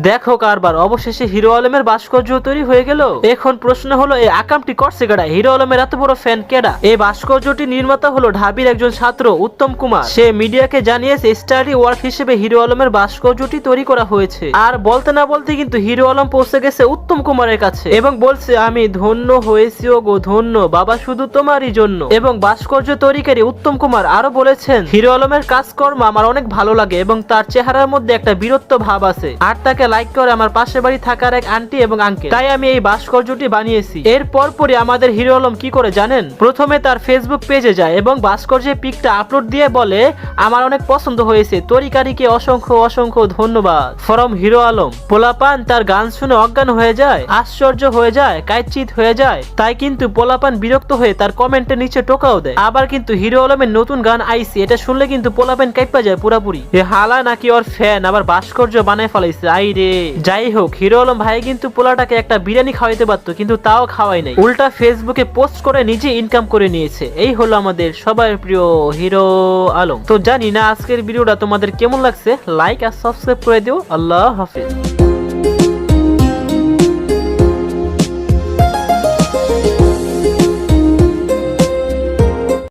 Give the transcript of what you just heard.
দেখো কারবার, অবশেষে হিরো আলমের ভাস্কর্য তৈরি হয়ে গেল। এখন প্রশ্ন হলো, এই আকামটি করছে কেডা? হিরো আলমের এত বড় ফ্যান কেডা? এই ভাস্কর্যটি নির্মাতা হলো ঢাবির একজন ছাত্র উত্তম কুমার। সে মিডিয়াকে জানিয়েছে স্টাডি ওয়ার্ক হিসেবে হিরো আলমের ভাস্কর্যটি তৈরি করা হয়েছে। আর বলতে না বলতে কিন্তু হিরো আলম পৌঁছে গেছে উত্তম কুমারের কাছে এবং বলছে, আমি ধন্য হয়েছি ও গো ধন্য, বাবা শুধু তোমারই জন্য। এবং ভাস্কর্য তৈরিকারী উত্তম কুমার আরো বলেছেন, হিরো আলমের কাজকর্ম আমার অনেক ভালো লাগে এবং তার চেহারার মধ্যে একটা বীরত্ব ভাব আছে। আর তাকে লাইক করে আমার পাশের বাড়ি থাকার এক আন্টি এবং আঙ্কেল, তাই আমি এই ভাস্কর্যটি বানিয়েছি। এর পরপরই আমাদের হিরো আলম কি করে জানেন? প্রথমে তার ফেসবুক পেজে যায় এবং ভাস্কর্যের পিকটা আপলোড দিয়ে বলে, আমার অনেক পছন্দ হয়েছে, তরিকারীকে অসংখ্য অসংখ্য ধন্যবাদ ফরম হিরো আলম। পোলাপান তার গান শুনে অজ্ঞান হয়ে যায়, আশ্চর্য হয়ে যায়, কাইচিত হয়ে যায়। তাই কিন্তু পোলাপান বিরক্ত হয়ে তার কমেন্টের নিচে টোকাও দেয়। আবার কিন্তু হিরো আলমের নতুন গান আইছে, এটা শুনলে কিন্তু পোলাপান কাইপা যায় পুরাপুরি। এ হালা নাকি ওর ফ্যান, আবার ভাস্কর্য বানায় ফেলাইছে। আই রে, যাই হোক, হিরো আলম ভাই কিন্তু পোলাটাকে একটা বিরিয়ানি খাওয়াইতে পারতো, কিন্তু তাও খাওয়াই নাই, উল্টা ফেসবুকে পোস্ট করে নিজে ইনকাম করে নিয়েছে। এই হলো আমাদের সবার প্রিয় হিরো আলম। তো জানি না আজকের ভিডিওটা তোমাদের কেমন লাগছে, লাইক আর সাবস্ক্রাইব করে দিও। আল্লাহ হাফিজ।